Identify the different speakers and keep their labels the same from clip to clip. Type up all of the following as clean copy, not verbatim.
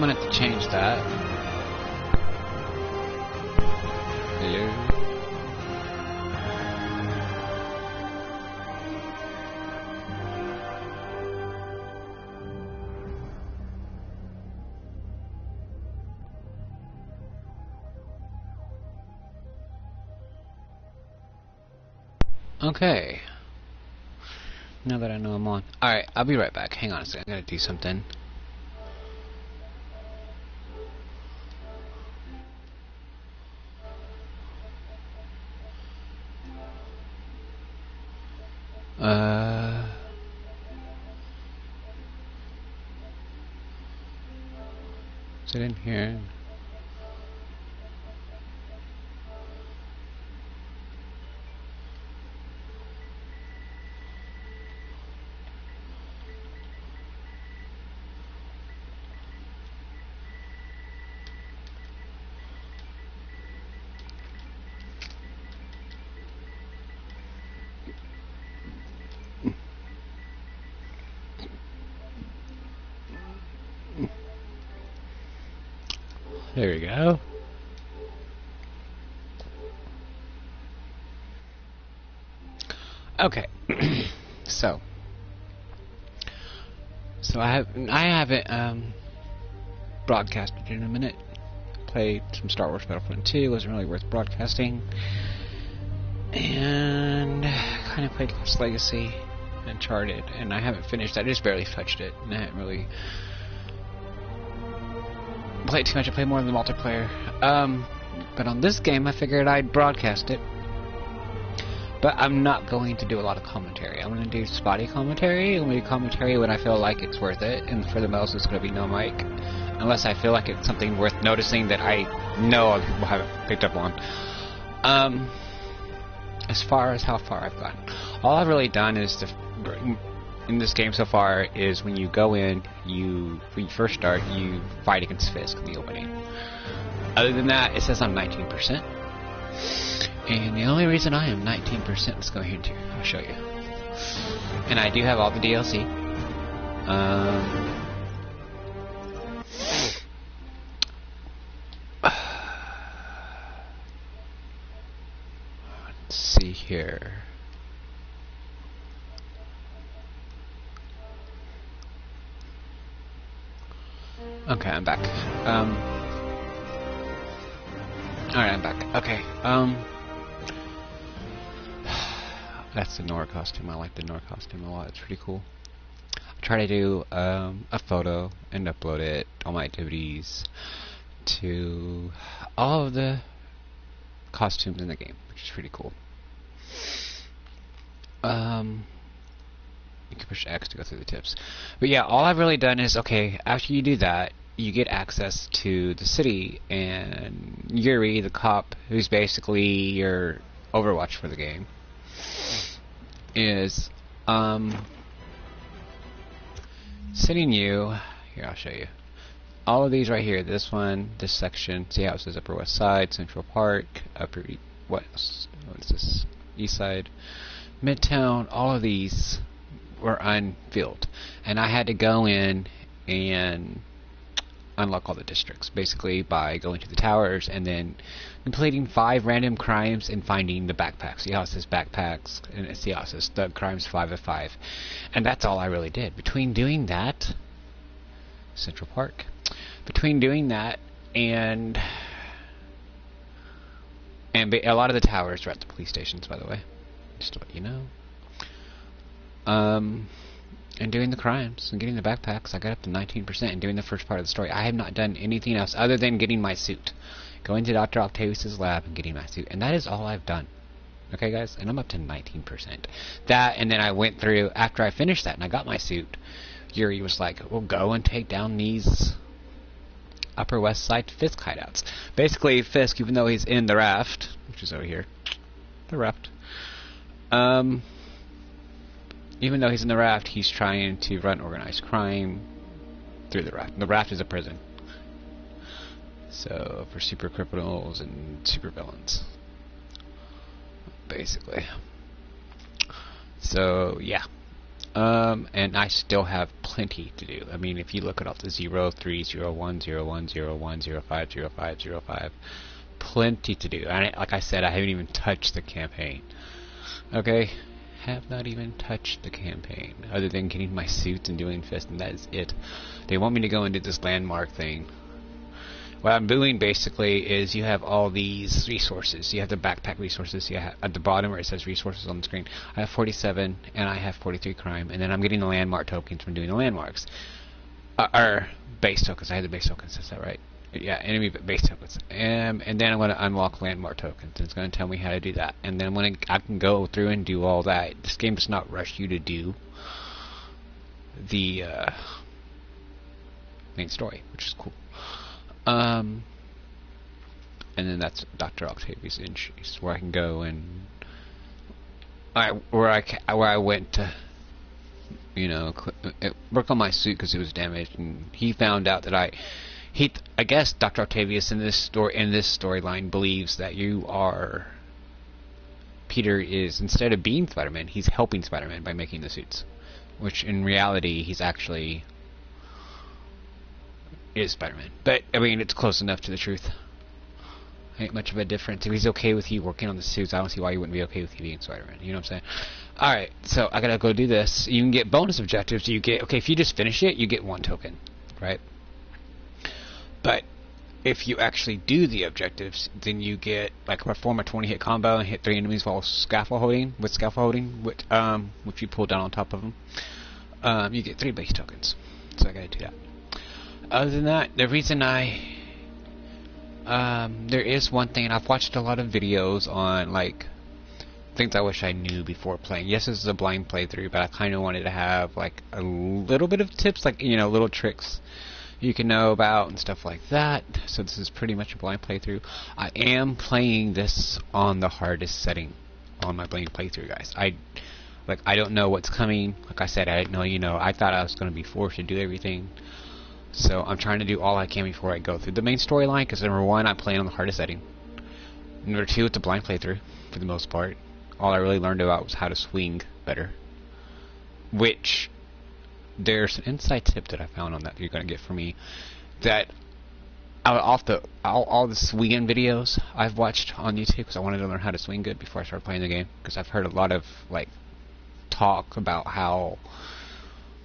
Speaker 1: I'm gonna have to change that. Hello. Okay. Now that I know I'm on. Alright, I'll be right back. Hang on a second. I gotta do something. Is it in here? There we go. Okay. so I haven't broadcasted in a minute. Played some Star Wars Battlefront 2, wasn't really worth broadcasting. And kind of played Lost Legacy, Uncharted, and I haven't finished. I just barely touched it, and I haven't really played too much. I played more of the multiplayer. But on this game, I figured I'd broadcast it. But I'm not going to do a lot of commentary. I'm going to do spotty commentary. I'm going to do commentary when I feel like it's worth it. And for the most, it's going to be no mic. Unless I feel like it's something worth noticing that I know other people haven't picked up on. As far as how far I've gotten. All I've really done is in this game so far is when you go in, when you first start, you fight against Fisk in the opening. Other than that, it says I'm 19%. And the only reason I am 19%, let's go here and I'll show you. And I do have all the DLC. Let's see here. Okay, I'm back. Alright, I'm back. Okay, that's the Nora costume. I like the Nora costume a lot. It's pretty cool. I try to do a photo and upload it, all my activities, to all of the costumes in the game, which is pretty cool. You can push X to go through the tips. But yeah, all I've really done is, okay, after you do that, you get access to the city, and Yuri, the cop, who's basically your Overwatch for the game, is sending you, here I'll show you, all of these right here, this one, this section, see how it says Upper West Side, Central Park, what is this, East Side, Midtown, all of these were unfilled, and I had to go in and unlock all the districts, basically by going to the towers and then completing 5 random crimes and finding the backpacks. See how it says backpacks, and see how it says thug crimes 5 of 5, and that's all I really did. Between doing that, Central Park, between doing that and a lot of the towers are at the police stations, by the way, just to let you know. And doing the crimes and getting the backpacks, I got up to 19%, and doing the first part of the story. I have not done anything else other than getting my suit. Going to Dr. Octavius' lab and getting my suit. And that is all I've done. Okay, guys? And I'm up to 19%. That, and then I went through, after I finished that and I got my suit, Yuri was like, well, go and take down these Upper West Side Fisk hideouts. Basically, Fisk, even though he's in the raft, which is over here, the raft, even though he's in the raft, he's trying to run organized crime through the raft. The raft is a prison. So, for super criminals and super villains. Basically. So, yeah. And I still have plenty to do. I mean, if you look at all the 0, 3, 0, 1, 0, 1, 0, 1, 0, 5, 0, 5, 0, 5, plenty to do. And like I said, I haven't even touched the campaign. Okay? Have not even touched the campaign, other than getting my suits and doing fists, and that is it. They want me to go and do this landmark thing. What I'm doing basically is you have all these resources. You have the backpack resources. You have at the bottom where it says resources on the screen. I have 47 and I have 43 crime, and then I'm getting the landmark tokens from doing the landmarks. Or base tokens. I had the base tokens. Is that right? Yeah, enemy base tokens. And then I'm going to unlock landmark tokens. It's going to tell me how to do that. And then when I can go through and do all that, this game does not rush you to do the main story, which is cool. And then that's Dr. Octavius Entries, where I can go and where I went to, you know, work on my suit because it was damaged, and he found out that I guess Dr. Octavius in this storyline believes that Peter is, instead of being Spider-Man, he's helping Spider-Man by making the suits, which in reality he's actually is Spider-Man. But I mean, it's close enough to the truth. Ain't much of a difference. If he's okay with you working on the suits, I don't see why you wouldn't be okay with you being Spider-Man. You know what I'm saying? Alright, so I gotta go do this. You can get bonus objectives. You get, okay, if you just finish it, you get 1 token, right? But if you actually do the objectives, then you get, like, perform a 20-hit combo and hit 3 enemies while scaffolding, which you pull down on top of them. You get 3 base tokens. So I gotta do that. Other than that, the reason there is one thing, and I've watched a lot of videos on, like, things I wish I knew before playing. Yes, this is a blind playthrough, but I kind of wanted to have, like, a little bit of tips, like, you know, little tricks you can know about and stuff like that. So this is pretty much a blind playthrough. I am playing this on the hardest setting on my blind playthrough, guys. I don't know what's coming. Like I said, I didn't know, you know, I thought I was going to be forced to do everything. So I'm trying to do all I can before I go through the main storyline, because number 1, I'm playing on the hardest setting. Number 2, it's a blind playthrough for the most part. All I really learned about was how to swing better. Which, there's an inside tip that I found on that you're going to get from me, that all the swinging videos I've watched on YouTube, because I wanted to learn how to swing good before I started playing the game, because I've heard a lot of, like, talk about how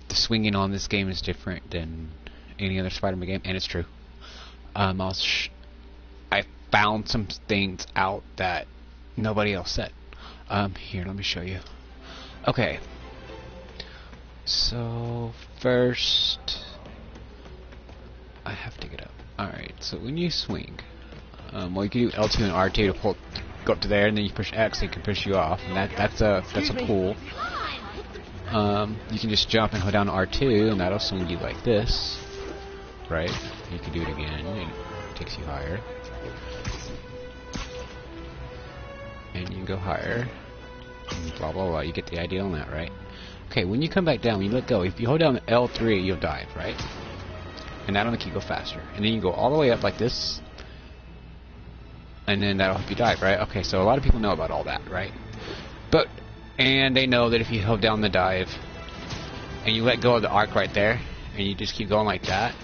Speaker 1: the swinging on this game is different than any other Spider-Man game, and it's true. I found some things out that nobody else said. Here, let me show you. Okay. So, first, I have to get up. Alright, so when you swing, well, you can do L2 and R2 to go up to there, and then you push X, it can push you off, and that's a pull. You can just jump and hold down R2, and that'll swing you like this. Right? You can do it again, and it takes you higher. And you can go higher. And blah blah blah. You get the idea on that, right? Okay, when you come back down, when you let go, if you hold down L3, you'll dive, right? And that'll make you go faster. And then you go all the way up like this. And then that'll help you dive, right? Okay, so a lot of people know about all that, right? And they know that if you hold down the dive, and you let go of the arc right there, and you just keep going like that.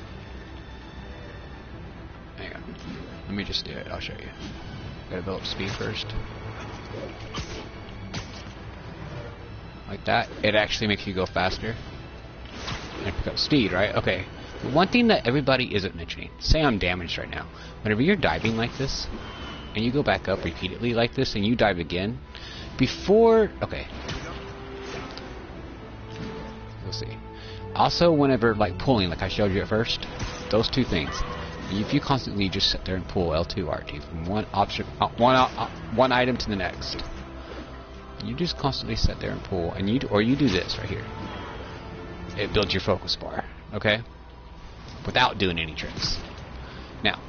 Speaker 1: Hang on. Let me just do it. I'll show you. Gotta build up speed first. Like that. It actually makes you go faster. And pick up speed, right? Okay. One thing that everybody isn't mentioning. Say I'm damaged right now. Whenever you're diving like this, and you go back up repeatedly like this, and you dive again, before... Okay. We'll see. Also, whenever, like, pulling, like I showed you at first, those two things. If you constantly just sit there and pull L2, R2 from one option, one item to the next, you just constantly sit there and pull, and you do this right here. It builds your focus bar, okay? Without doing any tricks. Now,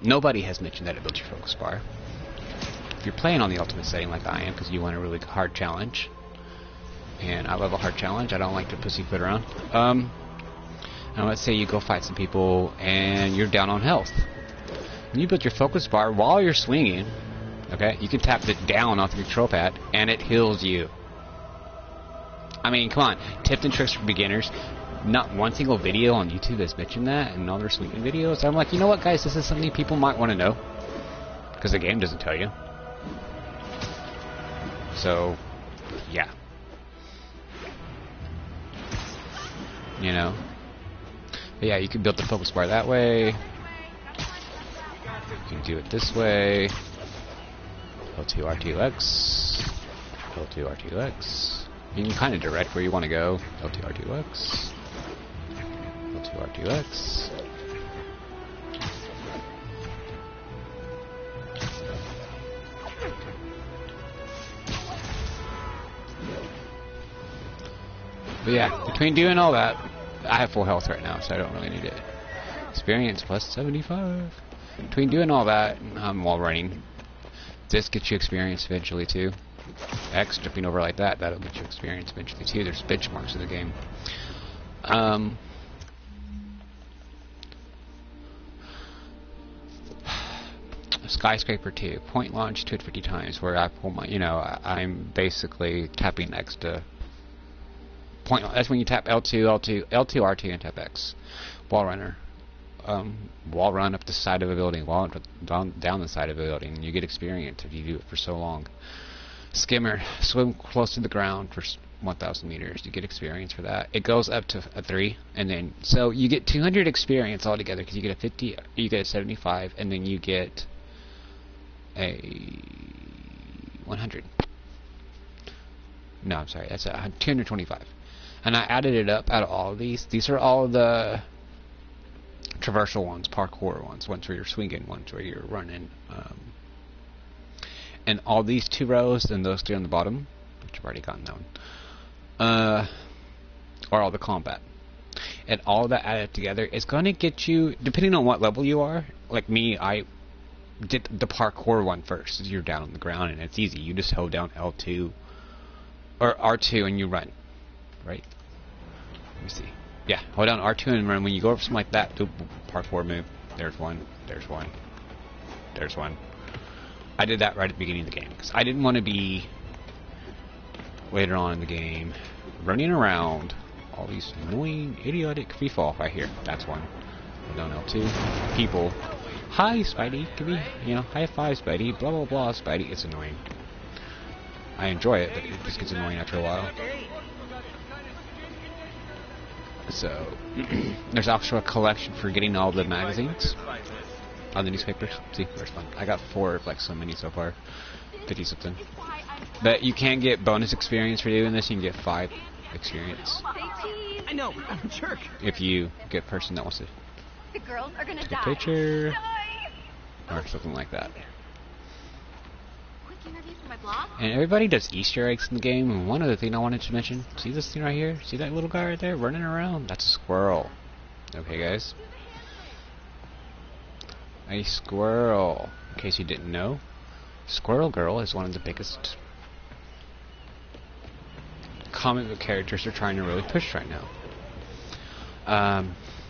Speaker 1: nobody has mentioned that it builds your focus bar. If you're playing on the ultimate setting like I am, because you want a really hard challenge, and I love a hard challenge, I don't like to pussyfoot around. Now let's say you go fight some people and you're down on health. And you build your focus bar while you're swinging, okay? You can tap it down off your control pad and it heals you. I mean, come on, tips and tricks for beginners. Not one single video on YouTube has mentioned that, and all their swinging videos. I'm like, you know what, guys, this is something people might want to know, because the game doesn't tell you. So, yeah. You know. But yeah, you can build the focus bar that way. You can do it this way. L2, R2X. L2, R2X. You can kind of direct where you want to go. L2, R2X. L2, R2X. But yeah, between doing all that, I have full health right now, so I don't really need it. Experience plus 75. Between doing all that, while running, this gets you experience eventually too. X, jumping over like that, that'll get you experience eventually too. There's benchmarks in the game. Skyscraper 2, point launch 250 times, where I pull my, I'm basically tapping X to point. That's when you tap L2, R2, and tap X. Wall runner. Wall run up the side of a building, wall down the side of a building, and you get experience if you do it for so long. Skimmer, swim close to the ground for 1,000 meters. You get experience for that. It goes up to a 3, and then so you get 200 experience altogether because you get a 50, you get a 75, and then you get a 100. No, I'm sorry, that's a 225. And I added it up out of all of these. These are all the traversal ones, parkour ones where you're swinging, ones where you're running. And all these 2 rows and those 3 on the bottom, which I've already gotten that one, are all the combat. And all that added together is going to get you, depending on what level you are, like me, I did the parkour one first. You're down on the ground and it's easy. You just hold down L2 or R2 and you run, right? Let me see. Yeah, hold down R2 and run. When you go over something like that, do parkour move. There's one. There's one. There's one. I did that right at the beginning of the game because I didn't want to be later on in the game running around all these annoying, idiotic free fall right here. That's one. Hold down L2. People. Hi, Spidey. Give me, high five, Spidey. Blah blah blah, Spidey. It's annoying. I enjoy it, but it just gets annoying after a while. So, there's also a collection for getting all the magazines on the newspapers. See, there's fun. I got 4 of like so many so far. 50 something. But you can get bonus experience for doing this. You can get 5 experience.
Speaker 2: I know, I'm a jerk.
Speaker 1: If you get a person that wants to
Speaker 3: The girls are gonna
Speaker 1: take a
Speaker 3: die.
Speaker 1: picture or something like that.
Speaker 3: Quick interview for my blog.
Speaker 1: And everybody does Easter eggs in the game. And one other thing I wanted to mention, see this thing right here? See that little guy right there running around? That's a squirrel. Okay, guys. A squirrel. In case you didn't know, Squirrel Girl is one of the biggest comic book characters they're trying to really push right now.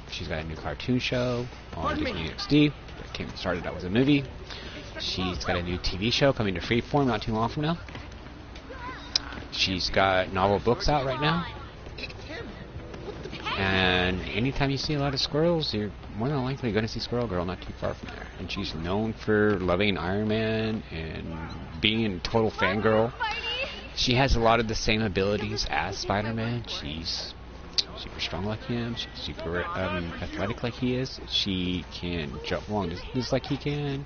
Speaker 1: She's got a new cartoon show on Disney XD that started out as a movie. She's got a new TV show coming to Freeform not too long from now. She's got novel books out right now. And anytime you see a lot of squirrels, you're more than likely going to see Squirrel Girl not too far from there. And she's known for loving Iron Man and being a total fangirl. She has a lot of the same abilities as Spider-Man. She's super strong like him. She's super athletic like he is. She can jump long distances like he can.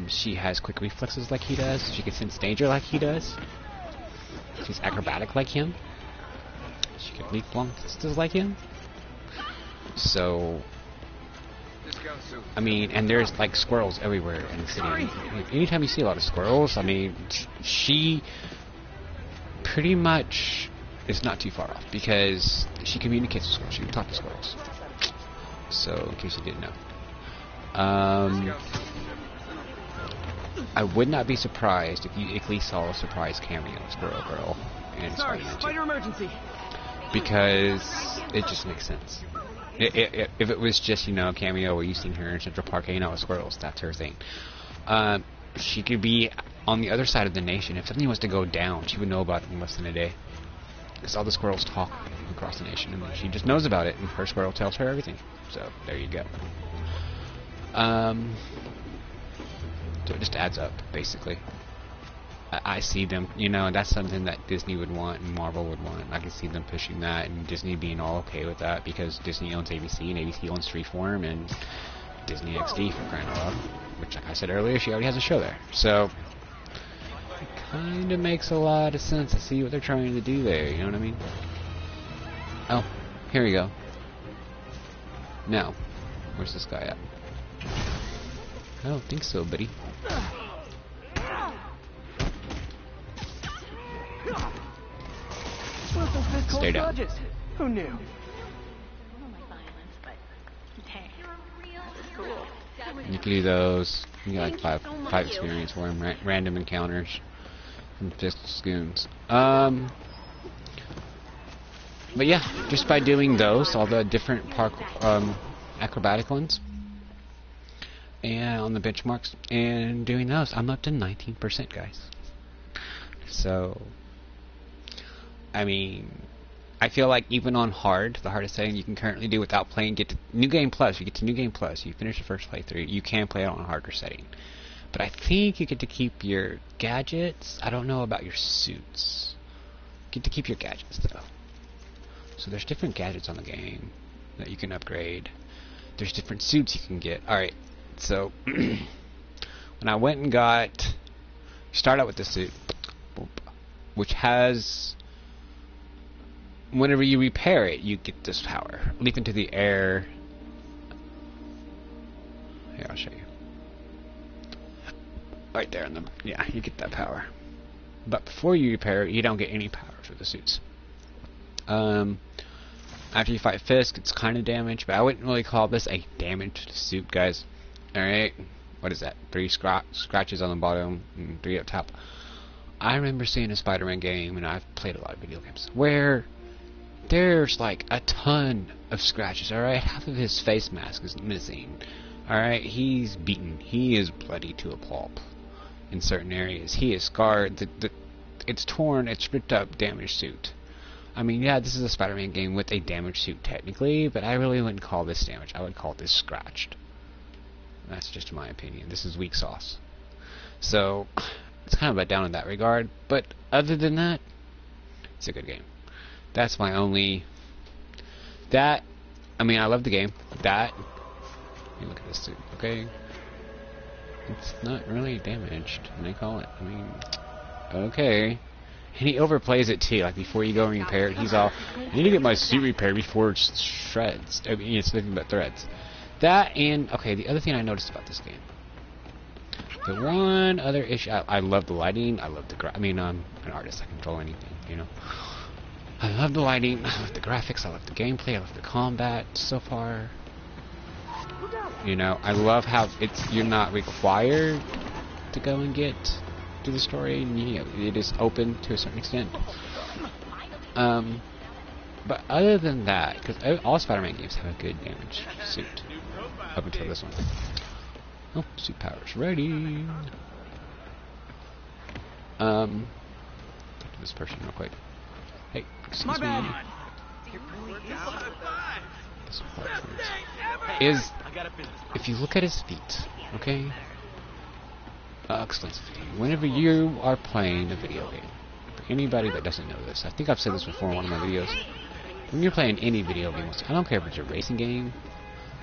Speaker 1: She has quick reflexes like he does. She can sense danger like he does. She's acrobatic like him. She can leap long distances like him. So, I mean, and there's like squirrels everywhere in the city. Anytime you see a lot of squirrels, I mean, she pretty much is not too far off because she communicates with squirrels. She can talk to squirrels. So, in case you didn't know. I would not be surprised if you at least saw a surprise cameo of Squirrel Girl in Spider-Man 2.
Speaker 2: Spider emergency.
Speaker 1: Because it just makes sense. If it was just, a cameo where you've seen her in Central Park hanging out with squirrels, that's her thing. She could be on the other side of the nation. If something was to go down, she would know about it in less than a day. Because all the squirrels talk across the nation, and she just knows about it, and her squirrel tells her everything. So there you go. So it just adds up, basically. I see them, you know, and that's something that Disney would want and Marvel would want. I can see them pushing that, and Disney being all okay with that, because Disney owns ABC, and ABC owns Freeform, and Disney XD, for crying out loud. Which, like I said earlier, she already has a show there. So it kind of makes a lot of sense to see what they're trying to do there, you know what I mean? Oh, here we go. Now, where's this guy at? I don't think so, buddy. Stay down.
Speaker 2: Who knew?
Speaker 1: You can do those. You got like five experience for them. Random encounters from Fist Goons. But yeah, just by doing those, all the different acrobatic ones, and on the benchmarks, and doing those, I'm up to 19%, guys. So, I mean, I feel like even on hard, the hardest setting you can currently do without playing, get to New Game Plus. You get to New Game Plus, you finish the first playthrough, you can play it on a harder setting. But I think you get to keep your gadgets. I don't know about your suits. You get to keep your gadgets though. So there's different gadgets on the game that you can upgrade. There's different suits you can get. Alright, so when I went and got, start out with the suit, which has, whenever you repair it, you get this power. Leap into the air. Here, I'll show you. Right there in the, yeah, you get that power. But before you repair it, you don't get any powers with the suits. After you fight Fisk, it's kind of damaged, but I wouldn't really call this a damaged suit, guys. Alright, what is that? 3 scratches on the bottom and 3 up top. I remember seeing a Spider-Man game, and I've played a lot of video games, where there's like a ton of scratches, alright? Half of his face mask is missing. Alright, he's beaten. He is bloody to a pulp in certain areas. He is scarred. It's torn, it's ripped up, damaged suit. I mean, yeah, this is a Spider-Man game with a damaged suit technically, but I really wouldn't call this damaged. I would call this scratched. That's just my opinion. This is weak sauce. So, it's kind of let down in that regard, but other than that, it's a good game. That's my only... That, I mean, I love the game. That, let me look at this suit, okay? It's not really damaged, and they call it. I mean, okay. And he overplays it too, like before you go and repair it, he's all, I need to get my suit repaired before it shreds. I mean, it's nothing but threads. That, and, okay, the other thing I noticed about this game. The one other issue, I love the lighting, I love the I mean, I'm an artist, I can control anything, you know. I love the lighting, I love the graphics, I love the gameplay, I love the combat so far. You know, I love how you're not required to go and get to the story, and you know, it is open to a certain extent. But other than that, because all Spider-Man games have a good damage suit, up until this one. Oh, suit power's ready. Talk to this person real quick. Hey, excuse me. This part is, if you look at his feet, okay? Extensively. Whenever you are playing a video game, for anybody that doesn't know this, I think I've said this before in one of my videos. When you're playing any video game, I don't care if it's a racing game,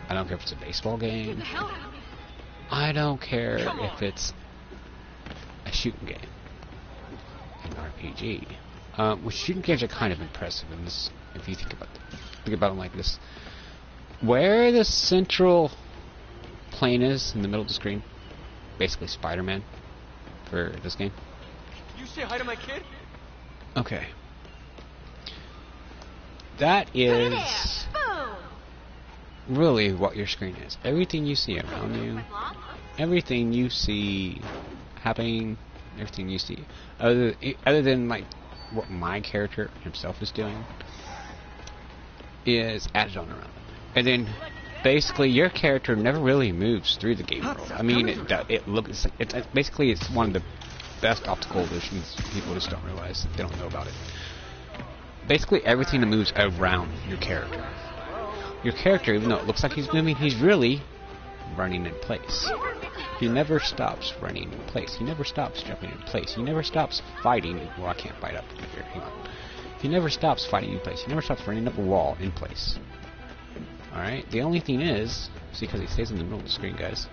Speaker 1: I don't care if it's a baseball game, I don't care if it's a shooting game, an RPG. Which shooting games are kind of impressive in this, if you think about them like this. Where the central plane is in the middle of the screen, basically Spider-Man for this game.
Speaker 2: You say hi to my kid?
Speaker 1: Okay. That is really what your screen is. Everything you see around you, everything you see happening, everything you see, other than like what my character himself is doing, is added on around them. And then basically your character never really moves through the game world. I mean, it looks, it's basically, it's one of the best optical illusions. People just don't realize, they don't know about it. basically everything that moves around your character. Your character, even though it looks like he's moving, he's really running in place. He never stops running in place. He never stops jumping in place. He never stops fighting. Well, I can't fight up here. Hang on. He never stops fighting in place. He never stops running up a wall in place. Alright? The only thing is, see, because he stays in the middle of the screen, guys,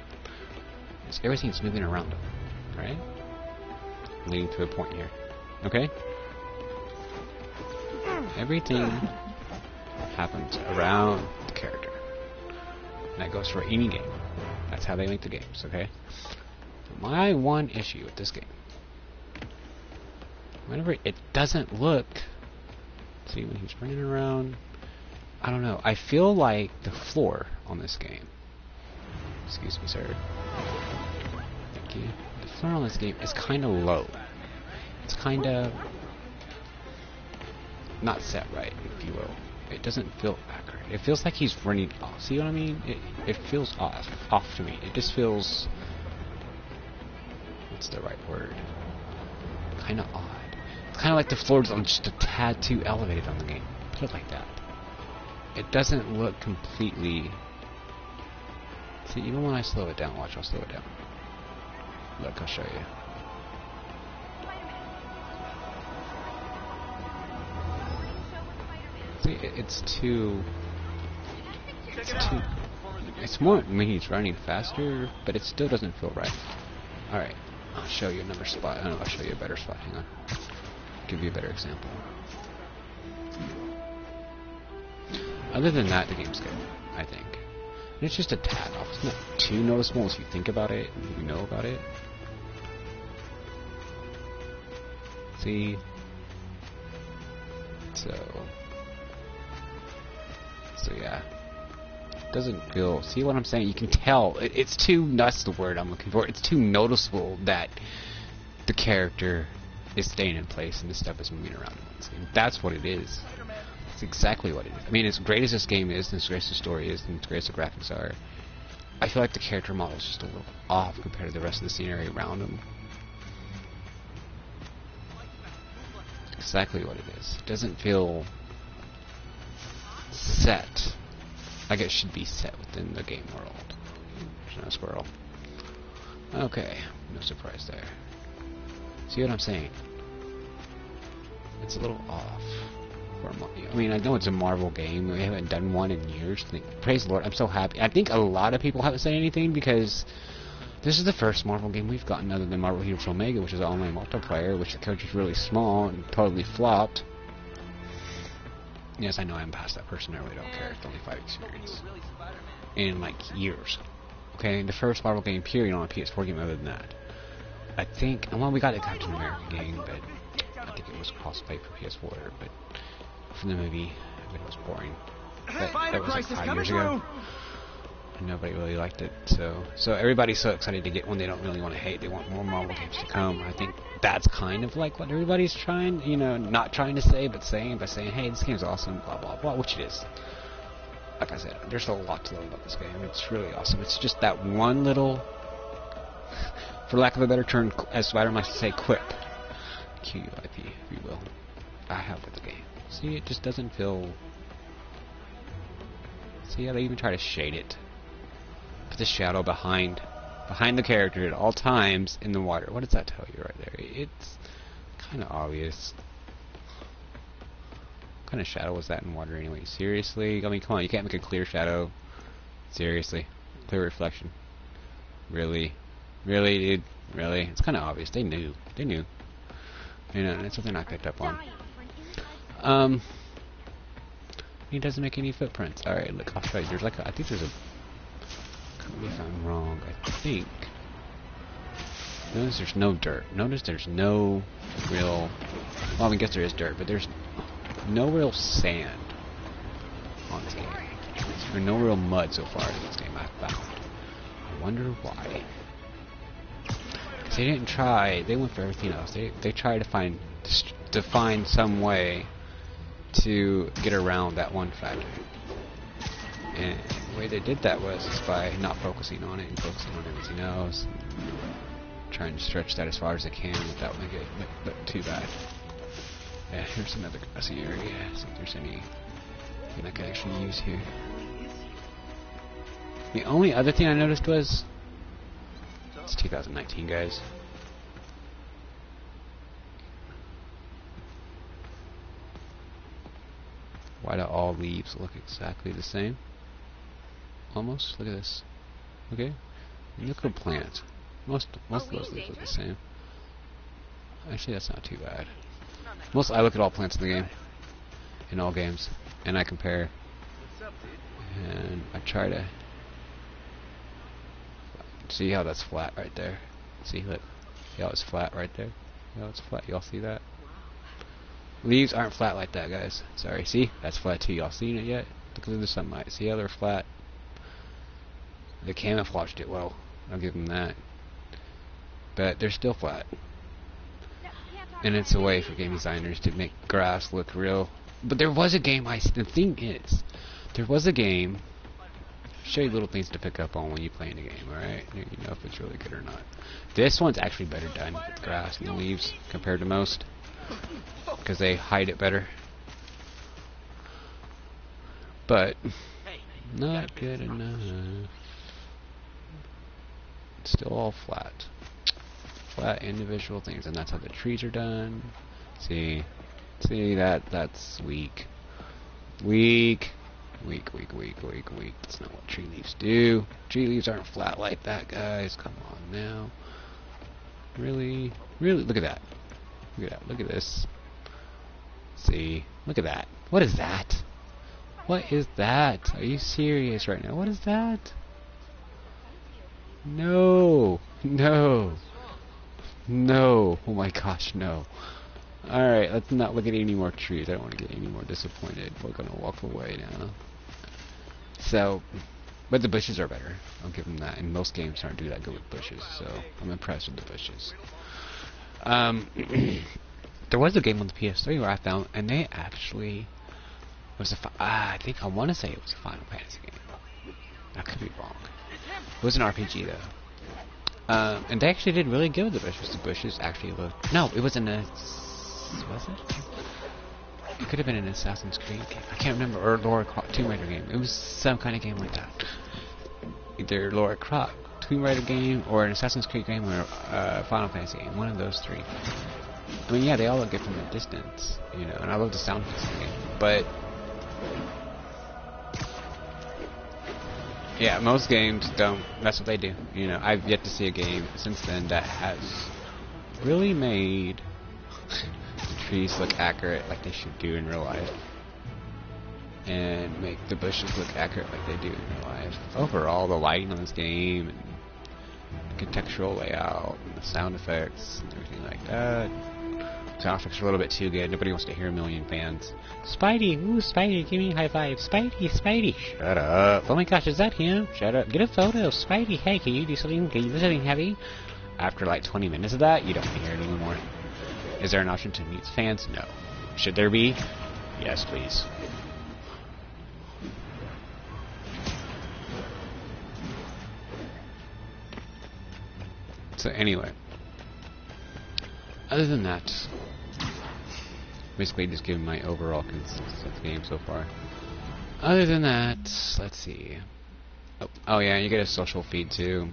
Speaker 1: is everything's moving around him. Alright? Leading to a point here. Okay? Everything happens around the character. And that goes for any game. That's how they make the games, okay? My one issue with this game, whenever it doesn't look, see when he's running around, I don't know, I feel like the floor on this game, excuse me sir, thank you, the floor on this game is kind of low. It's kind of not set right, if you will. It doesn't feel accurate. It feels like he's running off. See what I mean? It feels off to me. It just feels, what's the right word? Kind of odd. It's kind of like the floor's on just a tad too elevated on the game. Put it like that. It doesn't look completely. See, even when I slow it down, watch, I'll slow it down. Look, I'll show you. See, it's too. It's more when he's running faster, but it still doesn't feel right. Alright, I'll show you another spot. I know, I'll show you a better spot. Hang on. Give you a better example. Other than that, the game's good, I think. And it's just a tad off. It's not too noticeable as you think about it and you know about it. See? So yeah. Doesn't feel, see what I'm saying? You can tell it's too, that's the word I'm looking for, it's too noticeable that the character is staying in place and the stuff is moving around. That's what it is. It's exactly what it is. I mean, as great as this game is, and as great as the story is, and as great as the graphics are, I feel like the character model is just a little off compared to the rest of the scenery around him. Exactly what it is. It doesn't feel set like it should be set within the game world. There's no squirrel. Okay, no surprise there. See what I'm saying? It's a little off. I mean, I know it's a Marvel game. We haven't done one in years. Praise the Lord, I'm so happy. I think a lot of people haven't said anything because this is the first Marvel game we've gotten other than Marvel Heroes Omega, which is an online multiplayer, which the character's really small and totally flopped. Yes, I know I'm past that person. I really don't care. It's only 5 experience. In, like, years. Okay, the first Marvel game, period, on a PS4 game other than that. I think, well, we got a Captain America game, but I think it was crossplay for PS4, but for the movie, it was boring. That was like 5 years ago. And nobody really liked it, so everybody's so excited to get one they don't really want to hate. They want more Marvel games to come. I think that's kind of like what everybody's trying, you know, not trying to say, but saying by saying, hey, this game's awesome, blah blah blah, which it is. Like I said, there's a lot to love about this game. It's really awesome. It's just that one little, for lack of a better term, as Spider-Man likes to say, quip, QUIP, if you will, I have with the game. See, it just doesn't feel. See how they even try to shade it. Put the shadow behind the character at all times in the water. What does that tell you right there? It's kind of obvious. What kind of shadow was that in water anyway? Seriously? I mean, come on, you can't make a clear shadow. Seriously. Clear reflection. Really? Really, dude? Really? It's kind of obvious. They knew. They knew. You know, that's something I picked up on. He doesn't make any footprints. Alright, look, I'll show you. There's like I think there's a, correct me if I'm wrong, I think. Notice there's no dirt. Notice there's no real, well, I guess there is dirt, but there's no real sand on this game. There's no real mud so far in this game I've found. I wonder why. Because they didn't try, they went for everything else. They tried to find some way to get around that one factor. And the way they did that was by not focusing on it and focusing on everything else. Trying to stretch that as far as they can without making it look too bad. Yeah, here's another grassy area. See if there's anything I can actually use here. The only other thing I noticed was it's 2019, guys. Why do all leaves look exactly the same? Almost. Look at this. Okay. Look at a plant. Most of those leaves look the same. Actually, that's not too bad. I look at all plants in the game, in all games, and I compare, and I try to see how that's flat right there. See, look, see how it's flat right there. See how it's flat. Y'all see that? Leaves aren't flat like that, guys. Sorry. See, that's flat too. Y'all seen it yet? Look at the sunlight. See how they're flat? They camouflaged it well. I'll give them that. But they're still flat. And it's a way for game designers to make grass look real. But there was a game, the thing is, there was a game, show you little things to pick up on when you play in a game, alright? You know if it's really good or not. This one's actually better done with grass and leaves compared to most, because they hide it better. But, not good enough. It's still all flat. Flat individual things, and that's how the trees are done. See that's weak. Weak. That's not what tree leaves do. Tree leaves aren't flat like that, guys. Come on now. Really? Look at that. Look at this. See? Look at that. What is that? What is that? Are you serious right now? What is that? No. Oh my gosh, no. Alright, let's not look at any more trees. I don't want to get any more disappointed. We're going to walk away now. So, but the bushes are better. I'll give them that. And most games aren't do that good with bushes, so I'm impressed with the bushes. There was a game on the PS3 where I found, and they actually was I think I want to say it was a Final Fantasy game. I could be wrong. It was an RPG though. And they actually did really good with the bushes. The bushes actually looked... No, it was in a... Was it? It could have been an Assassin's Creed game. I can't remember. Or Lara Croft Tomb Raider game. It was some kind of game like that. Either Lara Croft Tomb Raider game, or an Assassin's Creed game, or Final Fantasy game. One of those three. I mean, yeah, they all look good from a distance, you know, and I love the sound effects in the game. But... yeah, most games don't. That's what they do. You know, I've yet to see a game since then that has really made the trees look accurate like they should do in real life, and make the bushes look accurate like they do in real life. Overall, the lighting on this game, and the contextual layout, and the sound effects, and everything like that. Sound effects are a little bit too good. Nobody wants to hear a million fans. Spidey, ooh, Spidey, give me a high five. Spidey. Shut up. Oh my gosh, is that him? Shut up. Get a photo. Spidey, hey, can you do something? Can you do something heavy? After like 20 minutes of that, you don't hear it anymore. Is there an option to mute fans? No. Should there be? Yes, please. So anyway. Other than that, basically just giving my overall consensus of the game so far. Other than that, let's see. Oh yeah, you get a social feed too.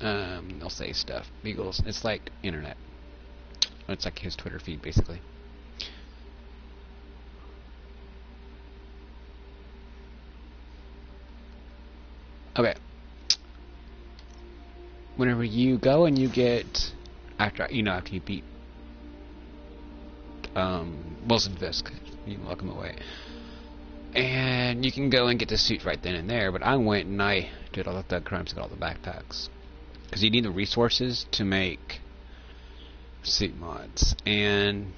Speaker 1: They'll say stuff. Beagles. It's like internet. It's like his Twitter feed, basically. Okay. Whenever you go and you get after you beat Wilson Fisk, you can lock him away, and you can go and get the suit right then and there. But I went and I did all the thug crimes, got all the backpacks, because you need the resources to make suit mods and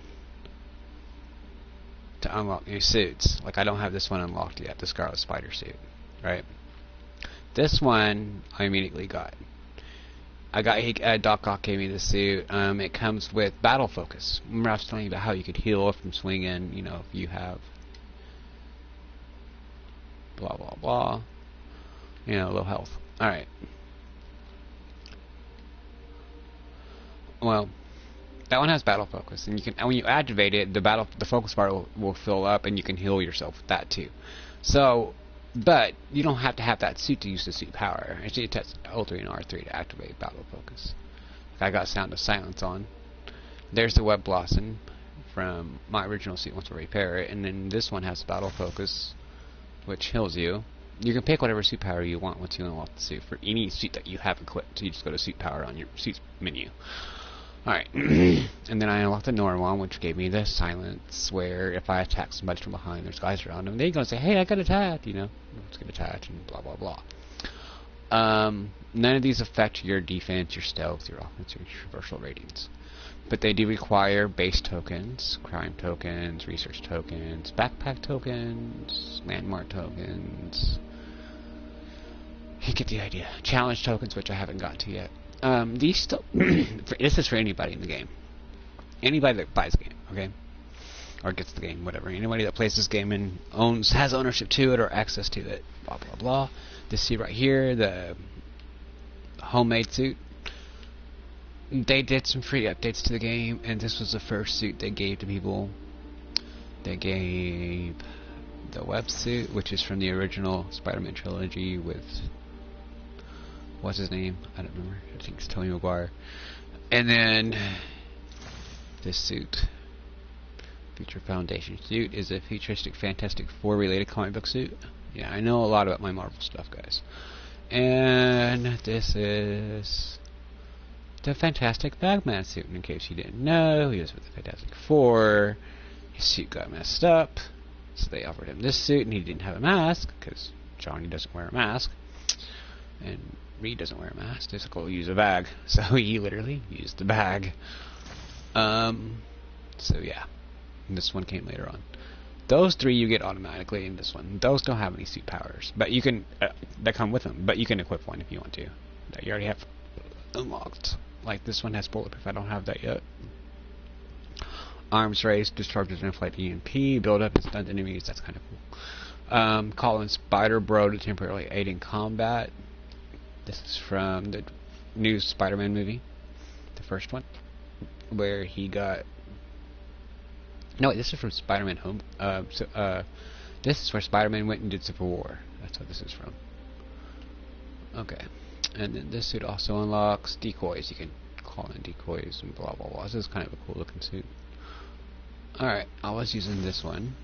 Speaker 1: to unlock new suits. Like I don't have this one unlocked yet, the Scarlet Spider suit, right? This one I immediately got. Doc Ock gave me the suit. It comes with battle focus. Remember I was telling you about how you could heal from swinging, you know, if you have blah blah blah, you know, low health. Alright. Well, That one has battle focus, and you can, and when you activate it, the focus bar will fill up, and you can heal yourself with that too. So, but you don't have to have that suit to use the suit power. Actually, it takes L3 and R3 to activate battle focus. I got Sound of Silence on. There's the Web Blossom from my original suit once I repair it, and then this one has battle focus, which heals you. You can pick whatever suit power you want once you unlock the suit for any suit that you have equipped. So you just go to suit power on your suit menu. Alright, and then I unlocked the normal one, which gave me the silence, where if I attack somebody from behind, there's guys around them, they're going to say, hey, I got attacked, you know, let's get attacked, and blah, blah, blah. None of these affect your defense, your stealth, your offense, your traversal ratings. But they do require base tokens, crime tokens, research tokens, backpack tokens, landmark tokens. You get the idea. Challenge tokens, which I haven't got to yet. These still this is for anybody in the game. Anybody that buys the game, okay? Or gets the game, whatever. Anybody that plays this game and has ownership to it or access to it. Blah blah blah. This suit right here, the homemade suit. They did some free updates to the game, and this was the first suit they gave to people. They gave the web suit, which is from the original Spider-Man trilogy with, what's his name? I don't remember. I think it's Tony Maguire. And then this suit, Future Foundation suit, is a futuristic Fantastic Four related comic book suit. Yeah, I know a lot about my Marvel stuff, guys. And this is the Fantastic Bagman suit. And in case you didn't know, he was with the Fantastic Four. His suit got messed up, so they offered him this suit, and he didn't have a mask because Johnny doesn't wear a mask, and Reed doesn't wear a mask. Just go use a bag, so he literally used the bag. So yeah, and this one came later on. Those three you get automatically in this one. Those don't have any suit powers, but you can that come with them. But you can equip one if you want to. That you already have unlocked. Like this one has bulletproof. I don't have that yet. Arms race, discharges and inflict EMP, build up and stunned enemies. That's kind of cool. Call in Spider Bro to temporarily aid in combat. This is from the new Spider-Man movie, the first one, where he got. No, wait, this is from Spider-Man Home. This is where Spider-Man went and did Civil War. That's what this is from. Okay, and then this suit also unlocks decoys. You can call in decoys and blah blah blah. This is kind of a cool looking suit. Alright, I was using this one.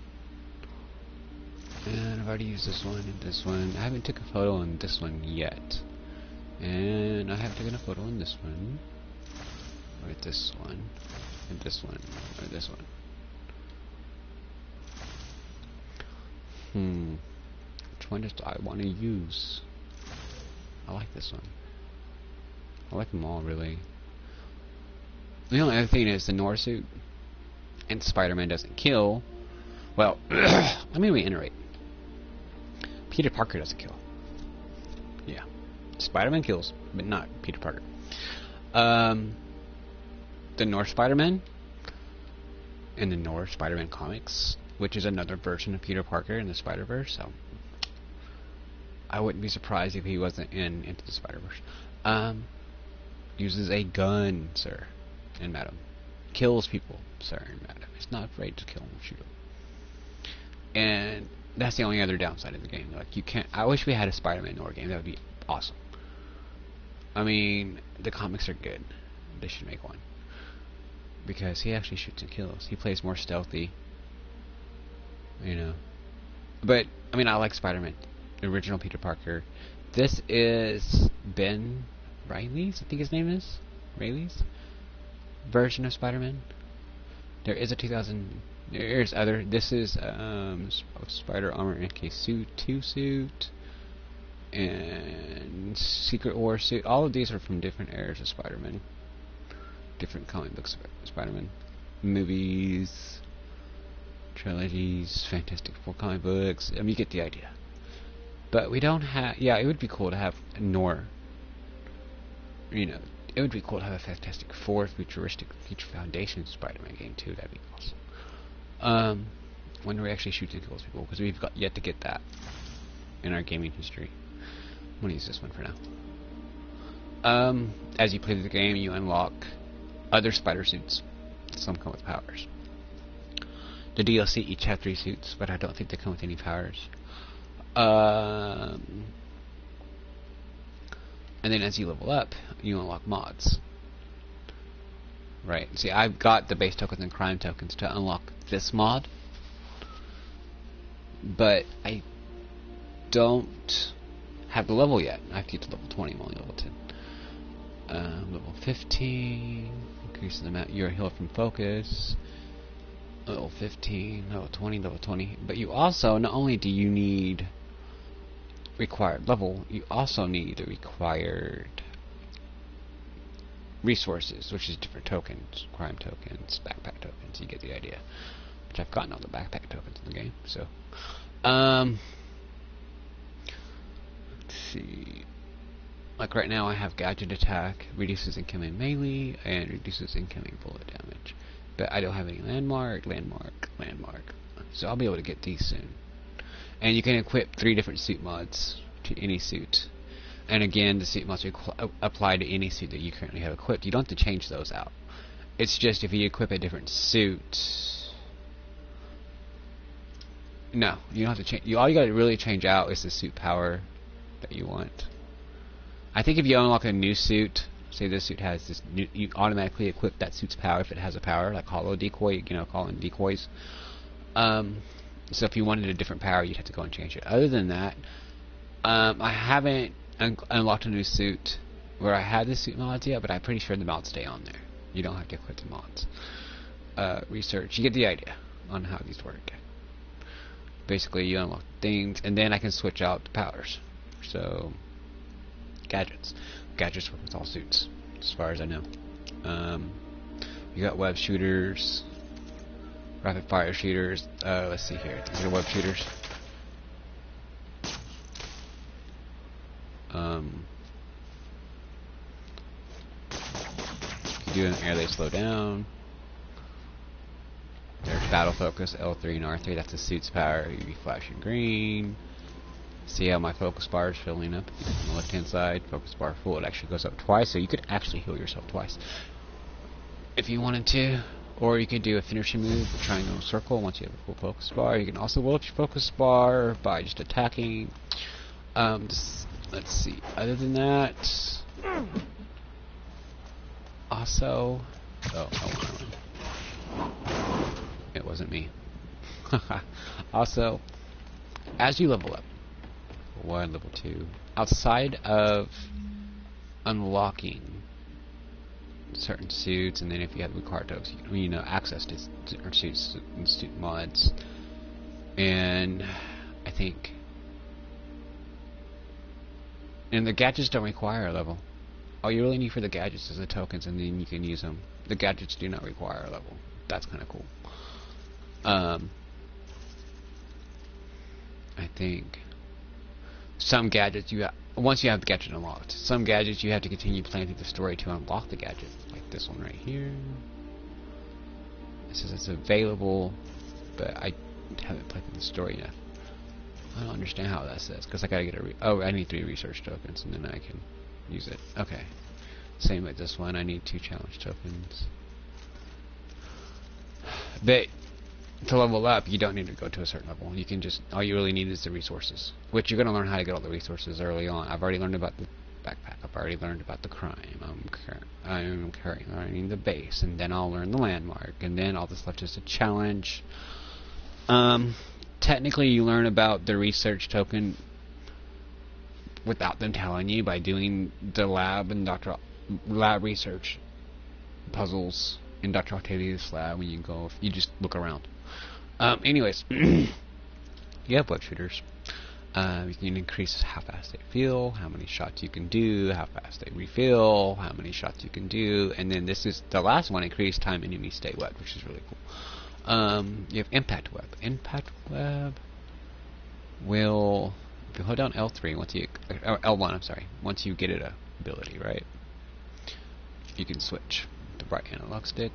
Speaker 1: And I've already used this one and this one. I haven't taken a photo on this one yet. And I have taken a photo on this one. Or this one. And this one. Or this one. Which one do I want to use? I like this one. I like them all, really. The only other thing is the Nor suit. And Spider-Man doesn't kill. Well, let me reiterate. Peter Parker doesn't kill. Yeah. Spider-Man kills, but not Peter Parker. The North Spider-Man in the North Spider-Man comics, which is another version of Peter Parker in the Spider-Verse, so I wouldn't be surprised if he wasn't in Into the Spider-Verse. Uses a gun, sir and madam. Kills people, sir and madam. He's not afraid to kill them or shoot them. And that's the only other downside of the game. Like, you can't. I wish we had a Spider-Man Nor game. That would be awesome. I mean, the comics are good. They should make one. Because he actually shoots and kills. He plays more stealthy. You know. But, I mean, I like Spider-Man. The original Peter Parker. This is Ben Reilly's, I think his name is. Reilly's version of Spider-Man. There is a 2000. There's other. This is Spider Armor MK2 suit and Secret War suit. All of these are from different eras of Spider-Man, different comic books of Spider-Man, movies, trilogies, Fantastic Four comic books. I mean, you get the idea. But we don't have. Yeah, it would be cool to have Nor. You know. It would be cool to have a Fantastic Four futuristic Future Foundation Spider-Man game too. That'd be awesome. When we actually shoot and kill people, because we've got yet to get that in our gaming history. I'm gonna use this one for now. As you play the game, you unlock other spider suits. Some come with powers. The DLC each have 3 suits, but I don't think they come with any powers. And then as you level up, you unlock mods. Right. See, I've got the base tokens and crime tokens to unlock this mod, but I don't have the level yet. I have to get to level 20. I'm only level 10. Level 15 increases the amount you're healed from focus. Level 15, level 20, level 20. But you also, not only do you need required level, you also need the required resources, which is different tokens, crime tokens, backpack tokens. You get the idea. Which I've gotten all the backpack tokens in the game. So, let's see. Like right now, I have gadget attack, reduces incoming melee, and reduces incoming bullet damage. But I don't have any landmark. So I'll be able to get these soon. And you can equip 3 different suit mods to any suit. And again, the suit mods apply to any suit that you currently have equipped. You don't have to change those out. It's just if you equip a different suit. No, you don't have to change. All you got to really change out is the suit power that you want. I think if you unlock a new suit, say this suit has this new, you automatically equip that suit's power if it has a power, like hollow decoy, you know, calling decoys. So if you wanted a different power, you'd have to go and change it. Other than that, I haven't unlocked a new suit where I had the suit mods yet, but I'm pretty sure the mods stay on there. You don't have to equip the mods. Research, you get the idea on how these work. Basically, you unlock things, and then I can switch out the powers. So, gadgets work with all suits, as far as I know. You got web shooters, rapid fire shooters. Let's see here. These are web shooters. You do in the air, they slow down. There's battle focus, L3 and R3. That's the suit's power. You be flashing green. See how my focus bar is filling up on the left hand side. Focus bar full. It actually goes up twice, so you could actually heal yourself twice if you wanted to. Or you could do a finishing move, triangle, circle. Once you have a full focus bar, you can also blow up your focus bar by just attacking. Let's see. Other than that, also, it wasn't me. Also, as you level up, level 1, level 2, outside of unlocking certain suits, and then if you have required tokens, you know, access to certain suits and suit mods, and I think, and the gadgets don't require a level. All you really need for the gadgets is the tokens, and then you can use them. The gadgets do not require a level. That's kind of cool. I think some gadgets once you have the gadget unlocked, some gadgets you have to continue playing through the story to unlock the gadget. Like this one right here. It says it's available, but I haven't played through the story yet. I don't understand how that says, because I gotta get I need 3 research tokens, and then I can use it. Okay. Same with this one, I need 2 challenge tokens. But to level up, you don't need to go to a certain level. You can just, all you really need is the resources, which you're going to learn how to get all the resources early on. I've already learned about the backpack. I've already learned about the crime. I'm learning the base, and then I'll learn the landmark, and then all that's left is a challenge. Technically, you learn about the research token without them telling you by doing the lab and lab research puzzles in Dr. Octavius' lab. When you go, you just look around. Anyways, you have web shooters. You can increase how fast they feel, how many shots you can do, how fast they refill, how many shots you can do, and then this is the last one, increase time enemies stay web, which is really cool. You have impact web. Impact web will, if you hold down L3, L1, I'm sorry, once you get it ability, right, you can switch the right analog stick,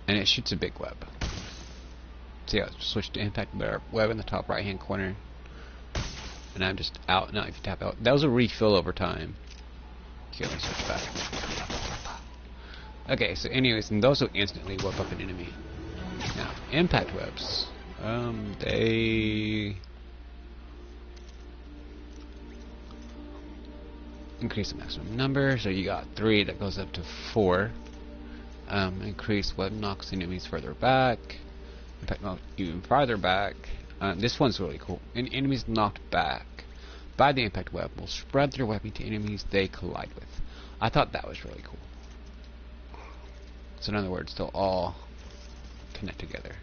Speaker 1: and it shoots a big web. So yeah, switch to impact web in the top right hand corner, and I'm just out. Now if you tap out, that was a refill over time. Okay, let me switch back. Okay, so anyways, and those will instantly whip up an enemy. Now, impact webs. They increase the maximum number, so you got 3, that goes up to 4. Increase what knocks enemies further back. Impact knock even farther back. This one's really cool. Enemies knocked back by the impact web will spread their weapon to enemies they collide with. I thought that was really cool. So in other words, they'll all connect together.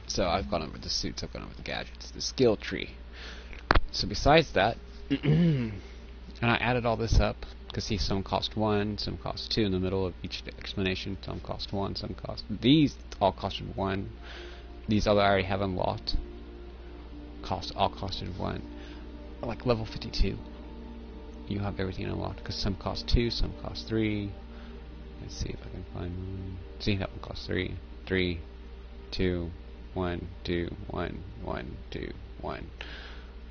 Speaker 1: So I've gone over the suits, I've gone over the gadgets, the skill tree. So besides that, and I added all this up, because see, some cost 1, some cost 2 in the middle of each explanation, some cost 1, some cost... These all costed 1. These other I already have unlocked. All costed 1. Like level 52, you have everything unlocked, because some cost 2, some cost 3. Let's see if I can find one. See, that one costs 3. 3, 2, 1, 2, 1, 1, 2, 1.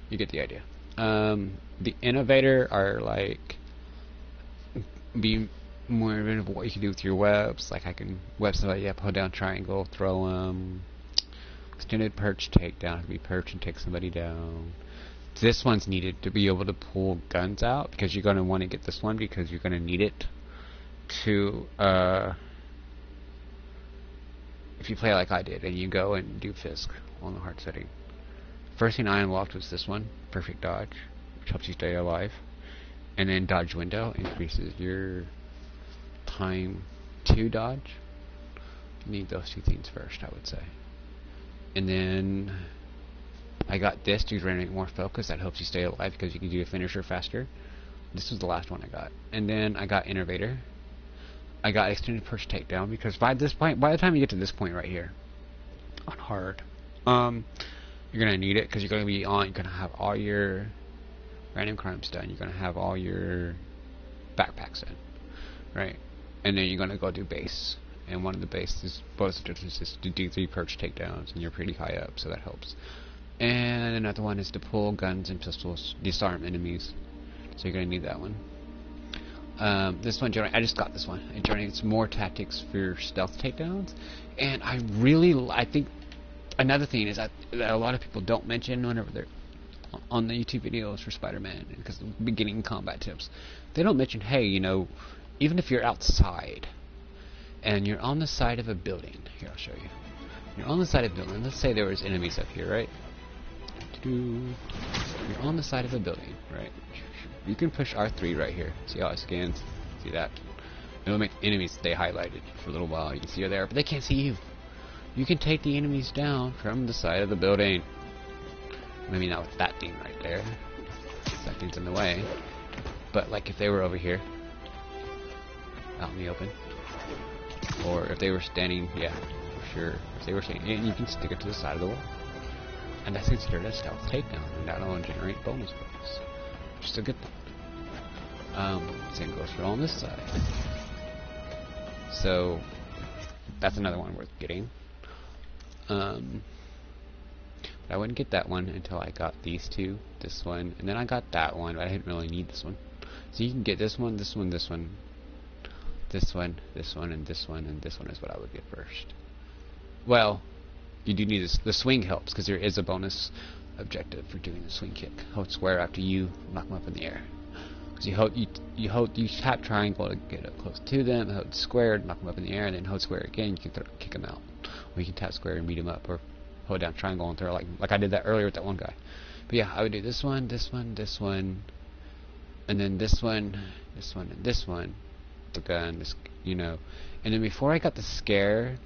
Speaker 1: You get the idea. The innovator are like be more innovative what you can do with your webs. Like I can web somebody up, hold down triangle, throw them. Extended perch takedown, could be perch and take somebody down. This one's needed to be able to pull guns out, because you're going to want to get this one because you're going to need it to if you play like I did and you go and do Fisk on the hard setting. First thing I unlocked was this one, perfect dodge, which helps you stay alive, and then dodge window increases your time to dodge. You need those 2 things first, I would say. And then I got this to generate more focus. That helps you stay alive because you can do a finisher faster. This was the last one I got. And then I got innovator. I got extended perch takedown, because by this point, by the time you get to this point right here on hard, you're gonna need it, because you're gonna be on. You're gonna have all your random crimes done. You're gonna have all your backpacks done, right? And then you're gonna go do base. And one of the bases, bonus objectives is to do 3 perch takedowns, and you're pretty high up, so that helps. And another one is to pull guns and pistols, disarm enemies. So you're gonna need that one. This one, I just got this one. It generates more tactics for stealth takedowns, and I think another thing is that a lot of people don't mention whenever they're on the YouTube videos for Spider-Man, because the beginning combat tips, they don't mention, hey, you know, even if you're outside and you're on the side of a building, here I'll show you. You're on the side of a building. Let's say there was enemies up here, right? You're on the side of a building, right? You can push R3 right here. See how it scans? See that? It'll make enemies stay highlighted for a little while. You can see her there, but they can't see you. You can take the enemies down from the side of the building. Maybe not with that thing right there. That thing's in the way. But like if they were over here, out in the open, or if they were standing, yeah, for sure. If they were standing, and you can stick it to the side of the wall, and that's considered a stealth takedown, and that'll generate bonus points, which is a good thing. Same goes for on this side. So that's another one worth getting. But I wouldn't get that one until I got these two, this one, and then I got that one, but I didn't really need this one. So you can get this one, this one, this one, this one, this one, and this one, and this one is what I would get first. Well, you do need this. The swing helps, because there is a bonus objective for doing the swing kick. Hold square after you knock them up in the air. Because you tap triangle to get up close to them, hold square, knock them up in the air, and then hold square again, you can kick them out. Or you can tap square and beat them up, or hold down triangle and throw, like I did that earlier with that one guy. But yeah, I would do this one, this one, this one, and then this one, this one, and this one. The gun, this, you know. And then before I got the scare,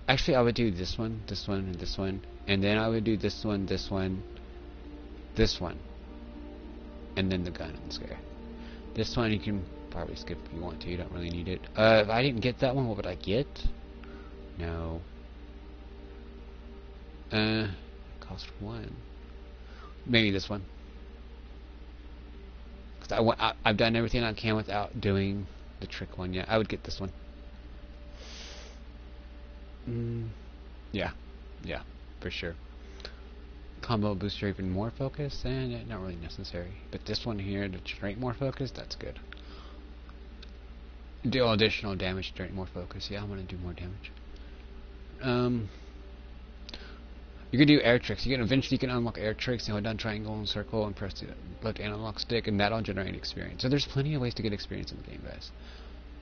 Speaker 1: actually I would do this one, this one, and this one, and then I would do this one, this one, this one, and then the gun and the scare. This one you can probably skip if you want to. You don't really need it. If I didn't get that one, what would I get? No. Cost one. Maybe this one. Cause I've done everything I can without doing the trick one yet. I would get this one. Yeah, for sure. Combo booster even more focus, and not really necessary. But this one here to generate more focus, that's good. deal additional damage during more focus. Yeah, I'm gonna do more damage. You can do air tricks. Eventually you can unlock air tricks. Hold down triangle and circle and press the left analog stick, and that'll generate experience. So there's plenty of ways to get experience in the game, guys.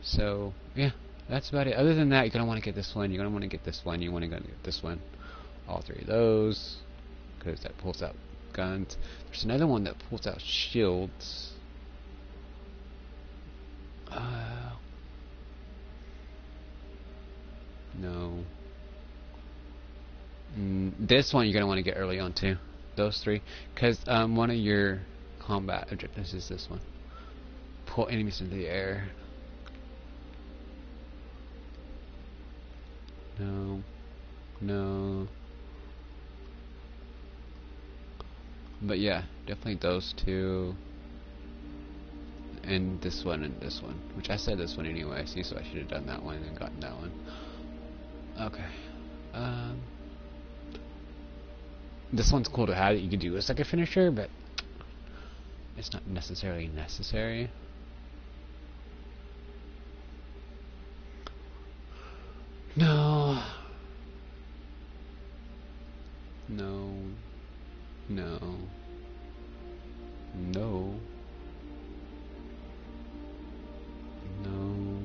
Speaker 1: So yeah, that's about it. Other than that, you're gonna want to get this one. You're gonna want to get this one. You want to get this one. All three of those, because that pulls out guns. There's another one that pulls out shields. No. This one you're going to want to get early on too. Those three. Because one of your combat objectives is this one. Pull enemies into the air. No. No. But yeah, definitely those two. And this one and this one. Which I said this one anyway, see, so I should have done that one and gotten that one. Okay. This one's cool to have that you can do as like a finisher, but it's not necessarily necessary. No. No. No. No. No.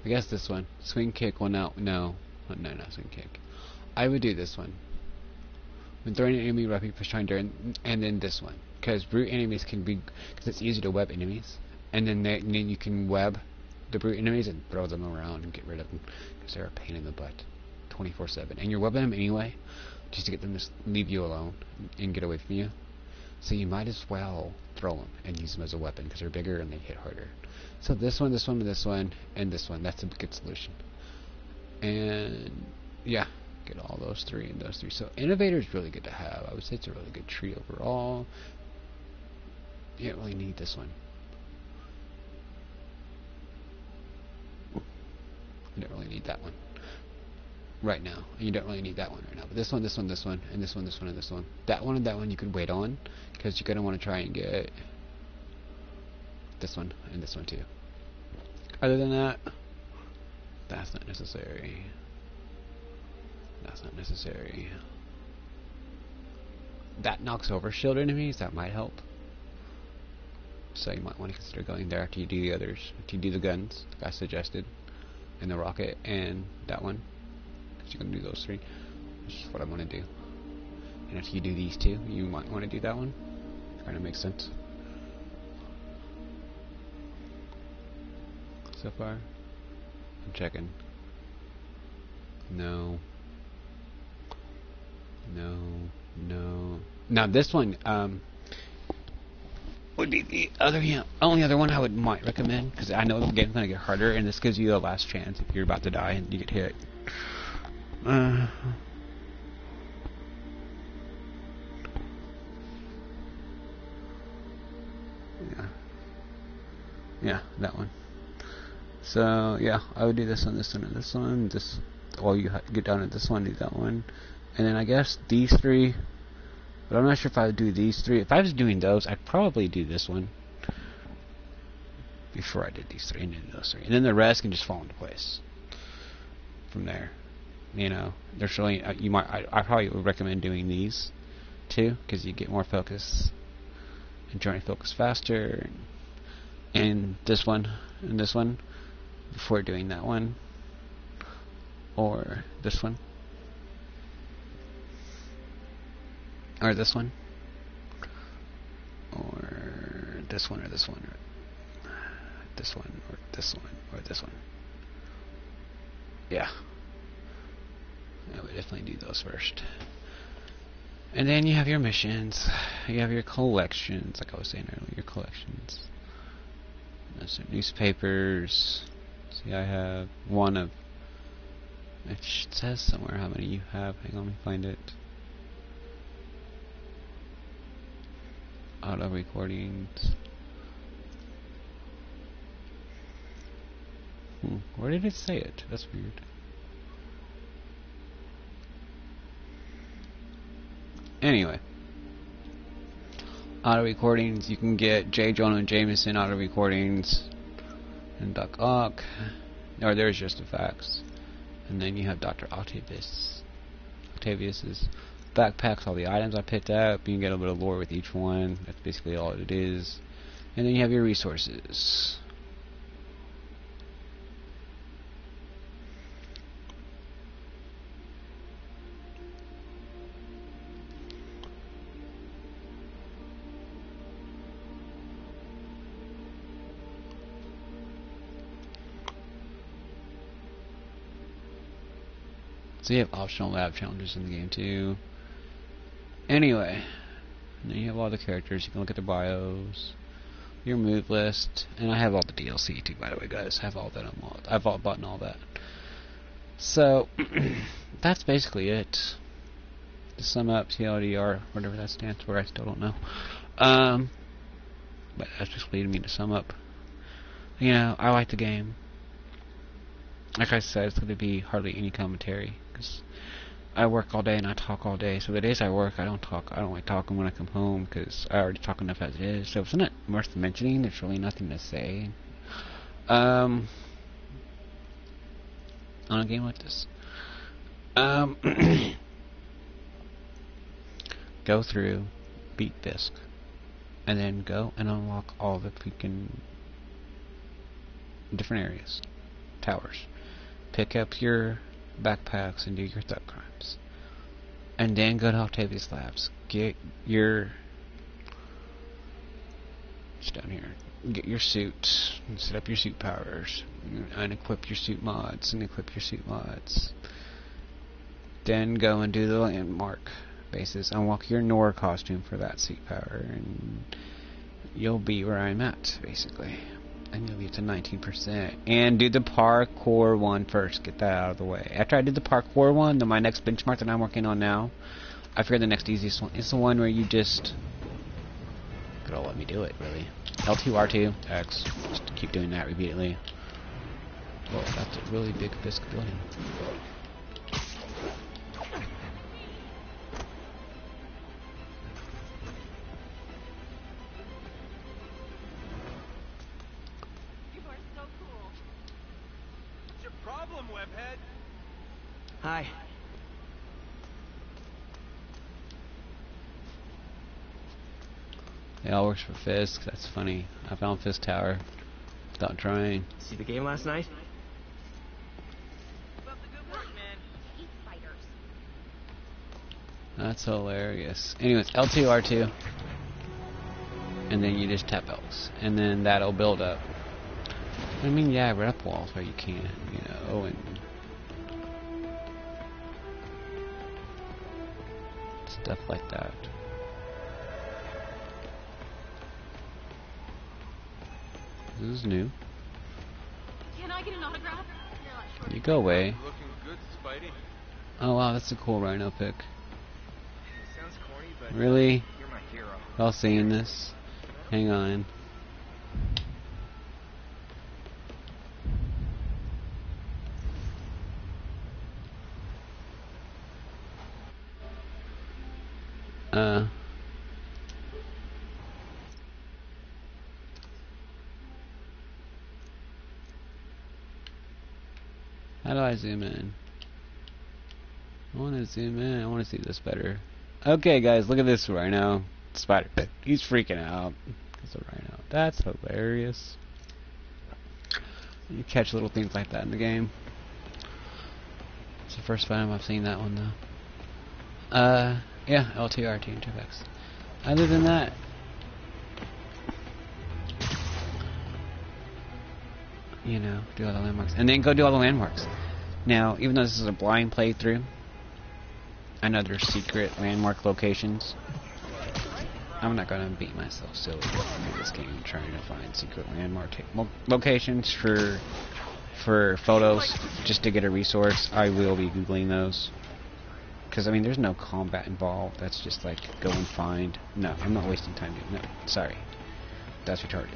Speaker 1: I guess this one. Swing kick. Well, no. No, not swing kick. I would do this one. When throwing an enemy, rapid push triangle, and then this one. Because brute enemies can be, because it's easy to web enemies. And then you can web the brute enemies and throw them around and get rid of them. Because they're a pain in the butt. 24/7. And you're webbing them anyway, just to get them to leave you alone and get away from you. So you might as well throw them and use them as a weapon, because they're bigger and they hit harder. So this one, this one, this one, and this one. That's a good solution. And yeah, get all those three and those three. So Innovator is really good to have. I would say it's a really good tree overall. You don't really need this one. You don't really need that one right now. And you don't really need that one right now. But this one, this one, this one, and this one, this one, and this one. That one and that one you could wait on, because you're going to want to try and get this one and this one too. Other than that, that's not necessary. That's not necessary. That knocks over shield enemies. That might help. So you might want to consider going there after you do the others. After you do the guns, like I suggested, and the rocket, and that one. Because you're going to do those three. Which is what I want to do. And after you do these two, you might want to do that one. Kind of makes sense. So far, I'm checking. No. No. No. Now this one would be the other only other one I might recommend, because I know the game's gonna get harder, and this gives you a last chance if you're about to die and you get hit. Yeah, that one. So yeah, I would do this one, this one, and this one. This, or you get down to this one, do that one, and then I guess these three. But I'm not sure if I would do these three. If I was doing those, I'd probably do this one before I did these three, and then those three, and then the rest can just fall into place from there. You know, there's really I probably would recommend doing these too, because you get more focus and journey focus faster, and this one and this one before doing that one, or this one, or this one, or this one, or this one, or this one, or this one, or this one. Yeah, I would definitely do those first. And then you have your missions, you have your collections, like I was saying earlier, your collections. Those are newspapers. See, I have one of, it says somewhere how many you have. Hang on, let me find it. Auto recordings. Where did it say it? That's weird. Anyway, auto recordings. You can get J. Jonah Jameson auto recordings and Duck Ock. Or there's just the facts. And then you have Dr. Octavius's backpacks, all the items I picked up. You can get a bit of lore with each one. That's basically all it is. And then you have your resources. So you have optional lab challenges in the game too. Anyway, and then you have all the characters. You can look at their bios, your move list, and I have all the DLC too. By the way, guys, I have all that unlocked. I've all bought all that. So that's basically it. To sum up, TLDR, whatever that stands for, I still don't know. But that's just leading me to sum up. You know, I like the game. Like I said, it's going to be hardly any commentary, because I work all day and I talk all day. So the days I work, I don't talk. I don't like talking when I come home, because I already talk enough as it is. So it's not worth mentioning. There's really nothing to say on a game like this. Go through, beat Fisk, and then go and unlock all the freaking different areas, towers. Pick up your backpacks and do your thug crimes. And then go to Octavius Labs. Get your... It's down here. Get your suit. And set up your suit powers. And equip your suit mods. And equip your suit mods. Then go and do the landmark bases. Unlock your Nora costume for that suit power. And you'll be where I'm at, basically. And you'll get to 19%. And do the parkour one first. Get that out of the way. After I did the parkour one, then my next benchmark that I'm working on now, I figured the next easiest one is the one where you just... It'll let me do it, really. L2, R2, X. Just keep doing that repeatedly. Whoa, that's a really big Fisk building.
Speaker 2: Hi.
Speaker 1: It all works for Fisk. That's funny. I found Fisk Tower without trying.
Speaker 2: See the game last night?
Speaker 1: That's hilarious. Anyways, L2, R2. And then you just tap X. And then that'll build up. I mean, yeah, rep walls where you can, you know, and stuff like that. This is new.
Speaker 3: Can I get an autograph?
Speaker 1: You go away.
Speaker 2: Looking good, Spidey.
Speaker 1: Oh wow, that's a cool rhino pick.
Speaker 2: Sounds corny, but
Speaker 1: Really?
Speaker 2: you're my hero.
Speaker 1: Y'all seeing this? Hang on. How do I zoom in? I want to zoom in. I want to see this better. Okay, guys, look at this rhino. Spider. He's freaking out. It's a rhino. That's hilarious. You catch little things like that in the game. It's the first time I've seen that one, though. Yeah, LTRT and 2X. Other than that, you know, do all the landmarks. And then go do all the landmarks. Now, even though this is a blind playthrough, I know there's secret landmark locations. I'm not going to beat myself silly in this game trying to find secret landmark locations for photos just to get a resource. I will be Googling those. Because, I mean, there's no combat involved. That's just like, go and find. No, I'm not wasting time doing that. Sorry. That's retarded.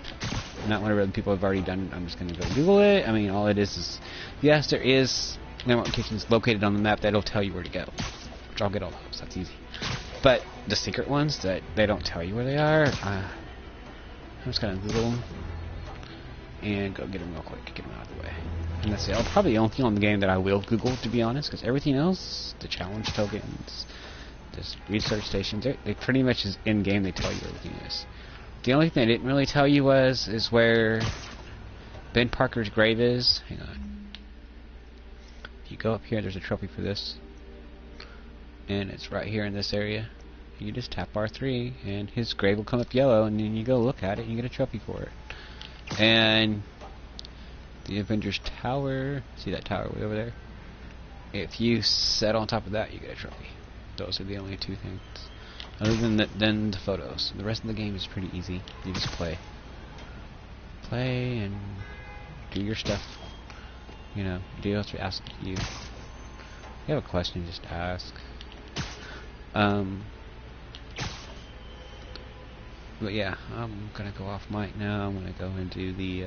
Speaker 1: Not whatever other people have already done. I'm just going to go Google it. I mean, all it is, yes, there is landmark locations located on the map that'll tell you where to go. Which I'll get all those. That's easy. But the secret ones that they don't tell you where they are, I'm just gonna Google them and go get them real quick, get them out of the way. And that's it. Probably the only thing on the game that I will Google, to be honest, because everything else, the challenge tokens, this research stations, they pretty much is in game. They tell you where everything is. The only thing they didn't really tell you is where Ben Parker's grave is. Hang on. If you go up here, there's a trophy for this. And it's right here in this area. You just tap R3 and his grave will come up yellow, and then you go look at it and you get a trophy for it. And the Avengers Tower, see that tower way over there? If you set on top of that, you get a trophy. Those are the only two things. Other than the photos. The rest of the game is pretty easy. You just play. Play and do your stuff. You know, do what we ask you. If you have a question, just ask. But yeah, I'm gonna go off mic now. I'm gonna go and do the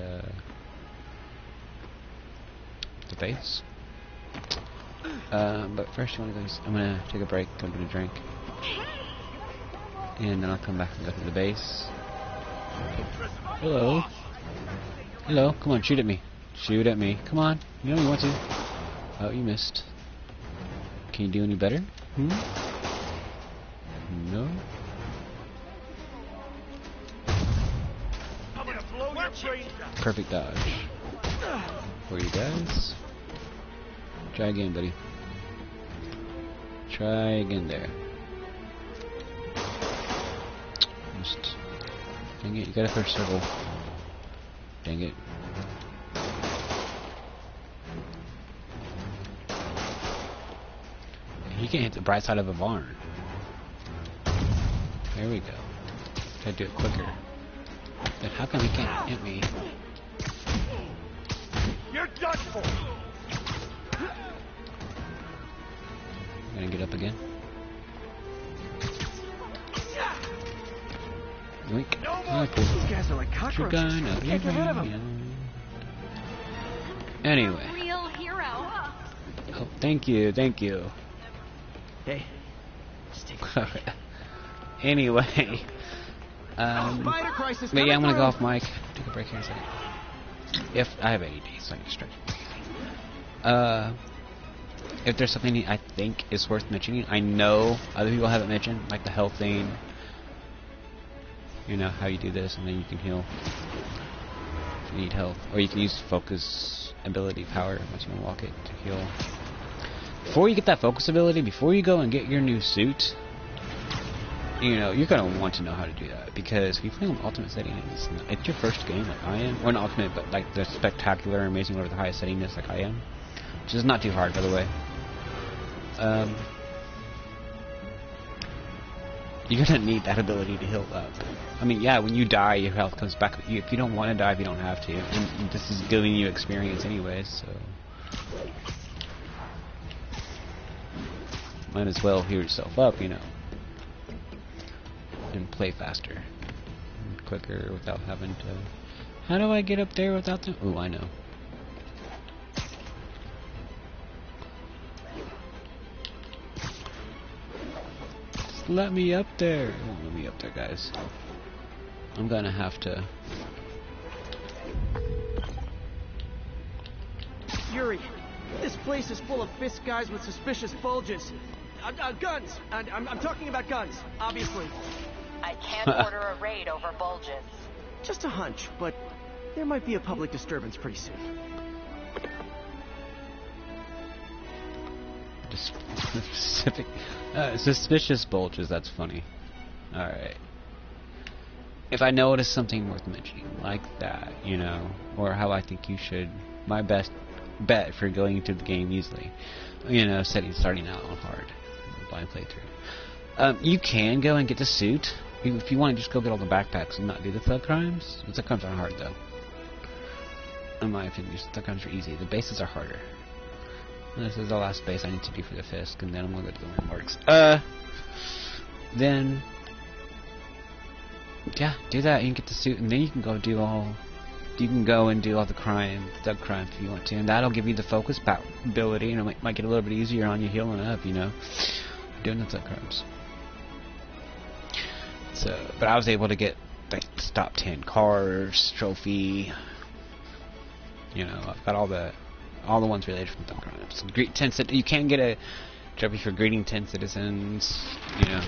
Speaker 1: base. But first, I'm gonna take a break, go get a drink, and then I'll come back and go to the base. Hello. Hello. Come on, shoot at me. Shoot at me. Come on. You know you want to. Oh, you missed. Can you do any better? No. Perfect dodge for you guys. Try again, buddy. Try again there. Just dang it, you gotta first circle. Dang it. You can't hit the bright side of a barn. There we go. Try to do it quicker. But how come he can't hit me?
Speaker 2: You're done for.
Speaker 1: I'm gonna get up again. Yoink. Oh, cool.
Speaker 2: These guys are like cockroaches.
Speaker 1: Can't
Speaker 2: get rid of them.
Speaker 1: Anyway.
Speaker 3: Real hero.
Speaker 1: Oh, thank you, thank you.
Speaker 2: Hey, just take a break.
Speaker 1: Anyway.
Speaker 2: Spider crisis.
Speaker 1: But yeah, I'm gonna go off mic. Take a break here in a second. If I have AD, so I can stretch. If there's something I think is worth mentioning, I know other people haven't mentioned, like the health thing. You know how you do this, and then you can heal if you need health, or you can use focus ability power once you unlock it to heal. Before you get that focus ability, before you go and get your new suit, you know, you're gonna want to know how to do that, because if you play on ultimate setting, it's your first game like I am, or not ultimate, but like the spectacular, amazing, whatever the highest setting is, like I am, which is not too hard, by the way. You're gonna need that ability to heal up. I mean, yeah, when you die, your health comes back. If you don't want to die, you don't have to, and this is giving you experience anyways, so might as well heal yourself up, you know. And play faster and quicker without having to. How do I get up there without the? Oh, I know. Just let me up there. It won't let me up there, guys. I'm gonna have to.
Speaker 2: Yuri, this place is full of fist guys with suspicious bulges. Guns. And I'm talking about guns, obviously.
Speaker 4: I can't order a raid over bulges.
Speaker 2: Just a hunch, but there might be a public disturbance pretty soon.
Speaker 1: Specific, suspicious bulges. That's funny. All right. If I notice something worth mentioning, like that, you know, or how I think you should, my best bet for going into the game easily, you know, starting out on hard, blind playthrough. You can go and get the suit. If you want to just go get all the backpacks and not do the thug crimes. The thug crimes aren't hard, though. In my opinion, the thug crimes are easy. The bases are harder. And this is the last base I need to do for the Fisk, and then I'm going to go to the landmarks. Then, yeah, do that. You can get the suit, and then you can go do all... You can go and do all the thug crimes if you want to, and that'll give you the focus ability, and it might get a little bit easier on you healing up, you know, doing the thug crimes. So, but I was able to get like top 10 cars, trophy. You know, I've got all the ones related from Dunkin' Donuts. Greet 10 you can get a trophy for greeting 10 citizens. You know.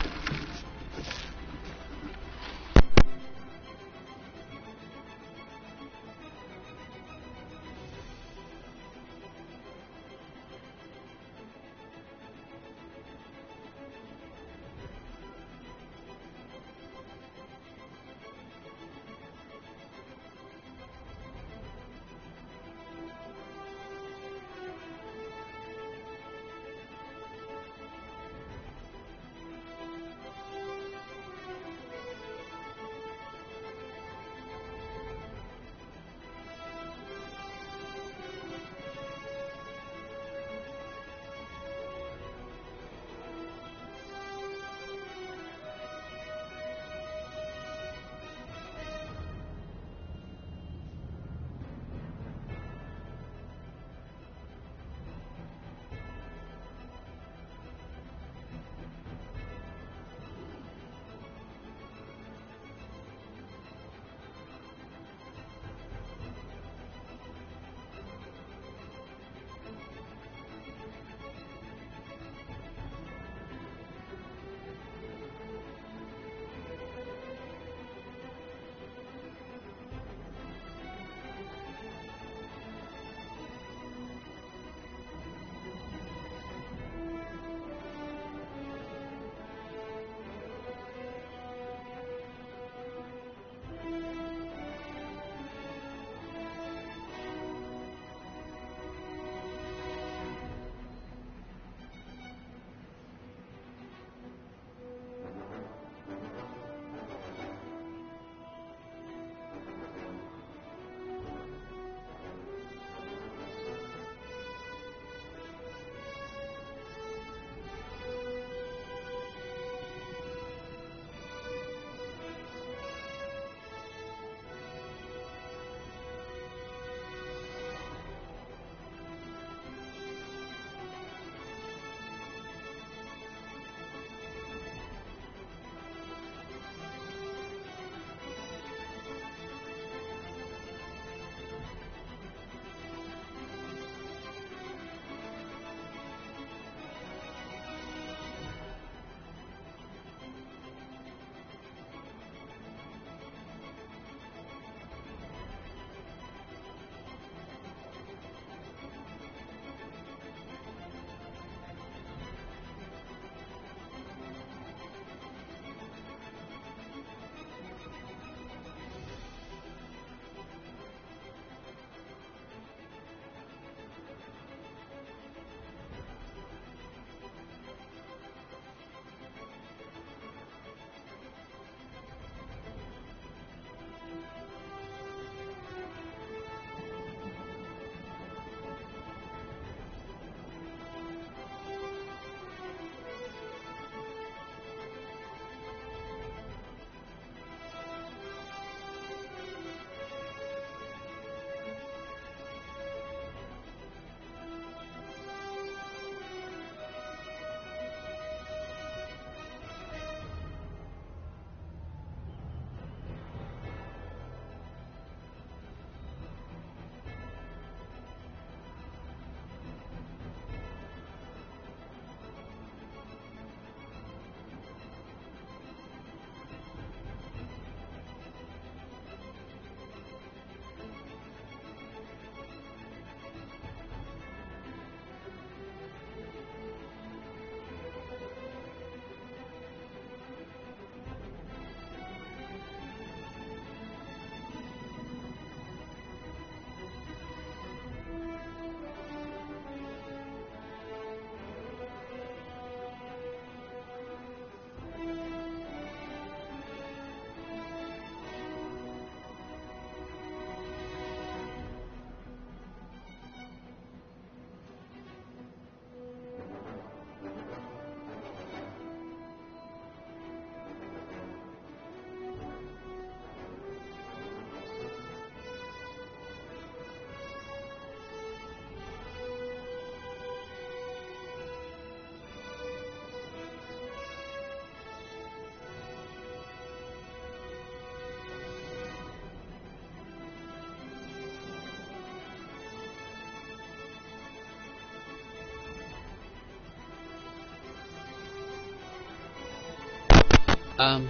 Speaker 1: I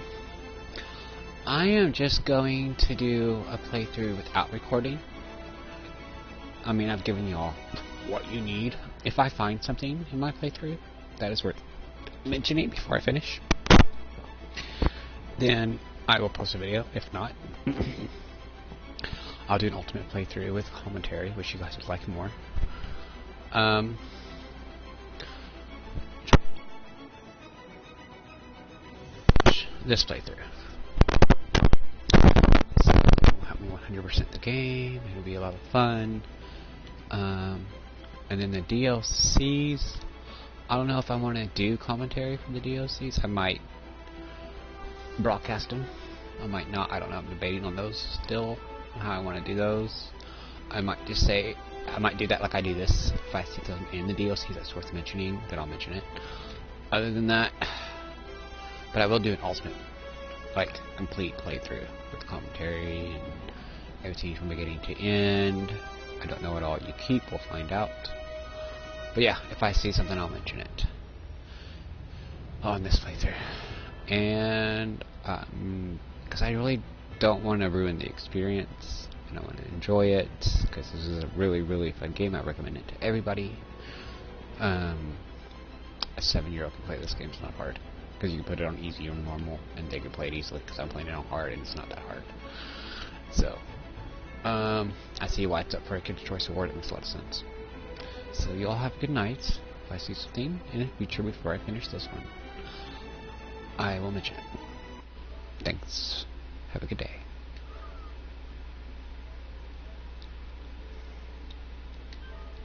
Speaker 1: am just going to do a playthrough without recording. I mean, I've given you all what you need. If I find something in my playthrough that is worth mentioning before I finish, then I will post a video. If not, I'll do an ultimate playthrough with commentary, which you guys would like more. This playthrough. So, it'll help me 100% the game. It'll be a lot of fun. And then the DLCs, I don't know if I want to do commentary from the DLCs. I might broadcast them. I might not. I don't know. I'm debating on those still, how I want to do those. I might just say, I might do that like I do this. If I see something in the DLC that's worth mentioning, then I'll mention it. Other than that, but I will do an ultimate, like, complete playthrough with commentary and everything from beginning to end. I don't know what all you keep, we'll find out. But yeah, if I see something, I'll mention it on this playthrough. And, because I really don't want to ruin the experience, and I want to enjoy it, because this is a really, really fun game. I recommend it to everybody. A 7-year-old can play this game, it's not hard. Because you can put it on easy or normal, and they can play it easily, because I'm playing it on hard, and it's not that hard. So, I see why it's up for a Kids' Choice Award. It makes a lot of sense. So you all have a good night. If I see something in the future before I finish this one, I will mention it. Thanks. Have a good day.